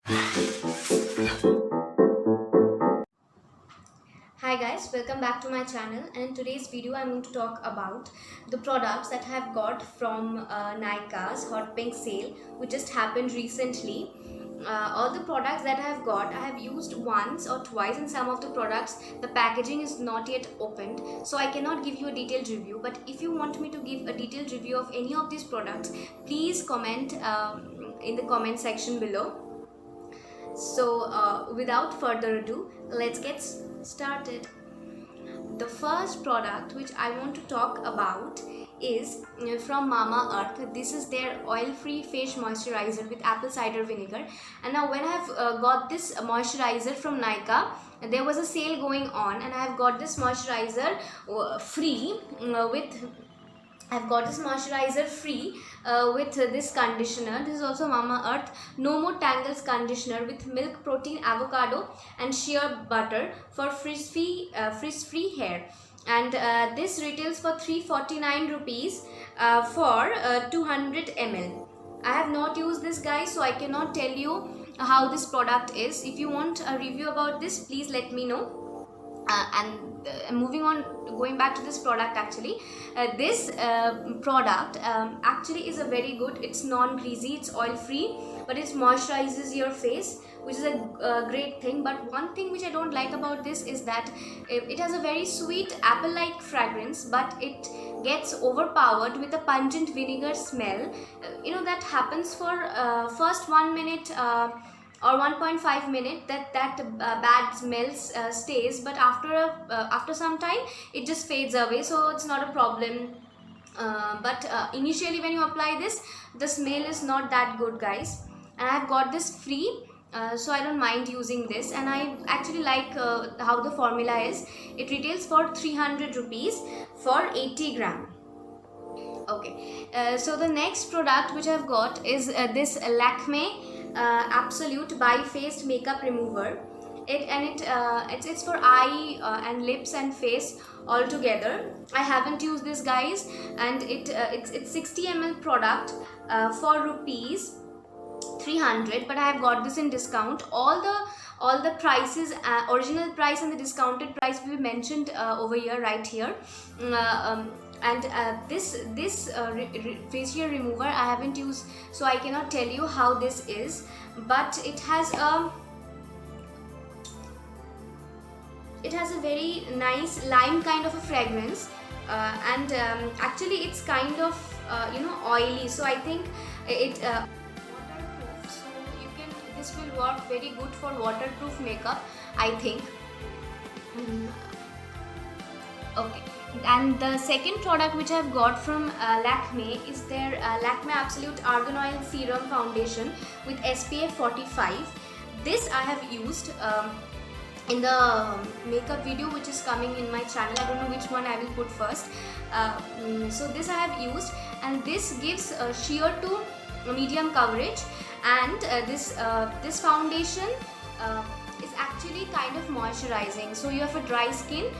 Hi guys, welcome back to my channel, and in today's video I'm going to talk about the products that I have got from Nykaa's Hot Pink sale which just happened recently. All the products that I have got, I have used once or twice, and some of the products the packaging is not yet opened, so I cannot give you a detailed review. But if you want me to give a detailed review of any of these products, please comment in the comment section below. So without further ado, let's get started. The first product which I want to talk about is from Mamaearth. This is their oil-free face moisturizer with apple cider vinegar. And now when I have got this moisturizer from Nykaa, there was a sale going on, and I have got this moisturizer free with I've got this moisturizer free with this conditioner. This is also Mamaearth No More Tangles conditioner with milk, protein, avocado and shea butter for frizz-free hair. And this retails for 349 rupees for 200 ml. I have not used this, guys, so I cannot tell you how this product is. If you want a review about this, please let me know. Moving on, going back to this product, actually this product actually is a very good, it's non-greasy, it's oil free, but it moisturizes your face, which is a great thing. But one thing which I don't like about this is that it has a very sweet apple like fragrance, but it gets overpowered with a pungent vinegar smell. That happens for first 1 minute or 1.5 minute, that bad smells stays, but after some time it just fades away, so it's not a problem. But initially when you apply this, the smell is not that good, guys. And I've got this free, so I don't mind using this, and I actually like how the formula is. It retails for 300 rupees for 80 gram. Okay, so the next product which I've got is this Lakme Absolute Bi-Faced Makeup Remover. It's for eye and lips and face all together. I haven't used this, guys, and it's 60 ml product for rupees 300, but I have got this in discount. All the prices, original price and the discounted price will be mentioned over here, right here. And this facial remover I haven't used, so I cannot tell you how this is, but it has a very nice lime kind of a fragrance, and actually it's kind of oily, so I think it waterproof, so this will work very good for waterproof makeup, I think. Okay, and the second product which I've got from Lakme is their Lakme Absolute Argan Oil Serum Foundation with SPF 45. This I have used in the makeup video which is coming in my channel. I don't know which one I will put first. So this I have used, and this gives sheer to medium coverage, and this foundation is actually kind of moisturizing. So you have a dry skin,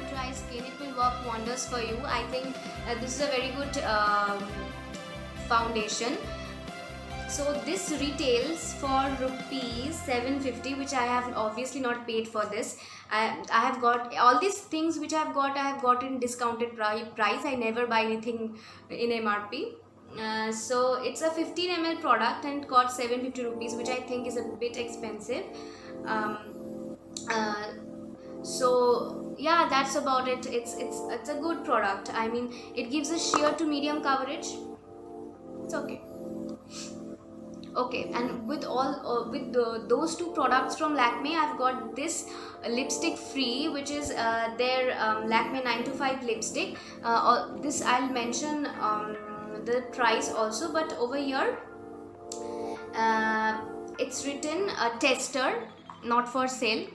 dry skin, it will work wonders for you. I think this is a very good foundation. So this retails for rupees 750, which I have obviously not paid for this. I have got all these things which I have got in discounted price. I never buy anything in MRP. So it's a 15 ml product and got 750 rupees, which I think is a bit expensive. So yeah, that's about it. It's a good product. I mean, it gives a sheer to medium coverage. It's okay. Okay, and with those two products from Lakme, I've got this lipstick free, which is their Lakme 925 lipstick. This I'll mention the price also, but over here it's written tester, not for sale.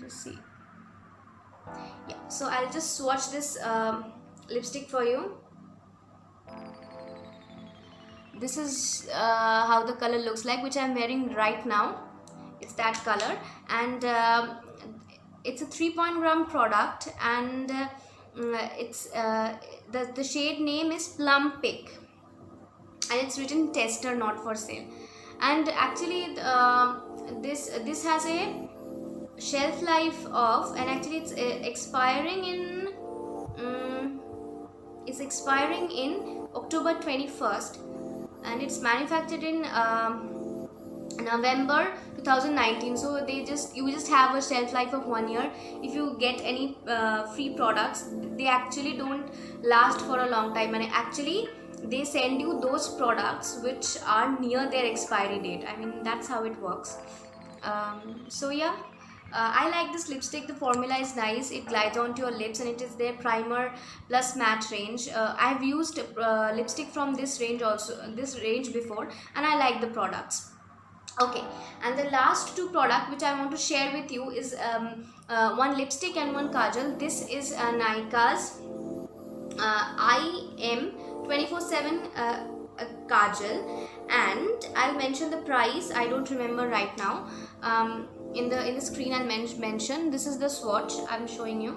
Just see. Yeah, so I'll just swatch this lipstick for you. This is how the color looks like, which I'm wearing right now. It's that color, and it's a 3 gram product, and it's the shade name is Plum Pick, and it's written tester, not for sale. And actually this has a shelf life of, and actually it's expiring in October 21st, and it's manufactured in November 2019. So you just have a shelf life of 1 year. If you get any free products, they actually don't last for a long time, and actually they send you those products which are near their expiry date. I mean, that's how it works. So yeah, I like this lipstick. The formula is nice, it glides onto your lips, and it is their primer plus matte range. I've used lipstick from this range before, and I like the products. Okay, and the last two product which I want to share with you is one lipstick and one kajal. This is Nykaa's IM 24/7 kajal, and I'll mention the price. I don't remember right now. In the screen I'll mention. This is the swatch I'm showing you.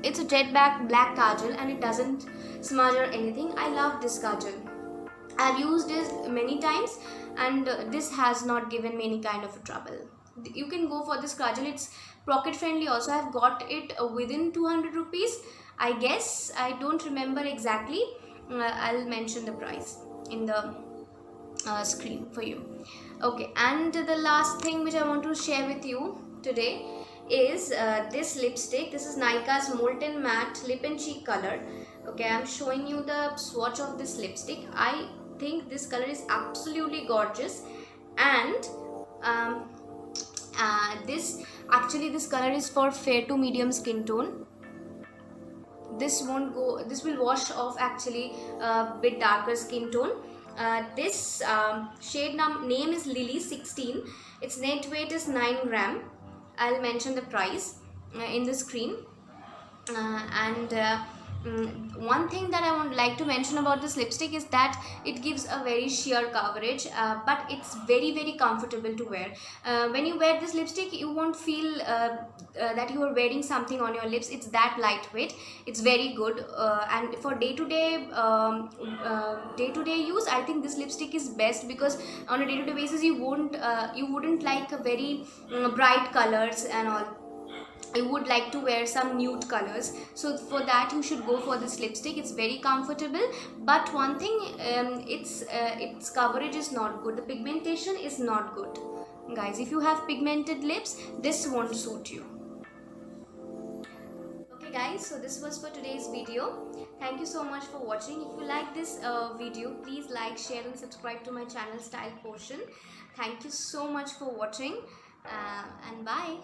It's a jet black kajal, and it doesn't smudge or anything. I love this kajal. I've used this many times, and this has not given me any kind of a trouble. You can go for this kajal. It's pocket friendly also. I've got it within 200 rupees, I guess. I don't remember exactly. I'll mention the price in the screen for you. Okay, and the last thing which I want to share with you today is this lipstick. This is Nykaa's Molten Matte Lip and Cheek color. Okay, I'm showing you the swatch of this lipstick. I think this color is absolutely gorgeous, and this color is for fair to medium skin tone. This will wash off actually a bit darker skin tone. This shade name is Lily 16. Its net weight is 9 gram. I'll mention the price in the screen. One thing that I would like to mention about this lipstick is that it gives a very sheer coverage, but it's very, very comfortable to wear. When you wear this lipstick, you won't feel that you are wearing something on your lips. It's that lightweight. It's very good, and for day-to-day use, I think this lipstick is best, because on a day-to-day basis you wouldn't like a very bright colors and all. I would like to wear some nude colors, so for that you should go for this lipstick. It's very comfortable, but one thing, its coverage is not good. The pigmentation is not good, guys. If you have pigmented lips, this won't suit you. Okay guys, so this was for today's video. Thank you so much for watching. If you like this video, please like, share and subscribe to my channel Style Potion. Thank you so much for watching, and bye.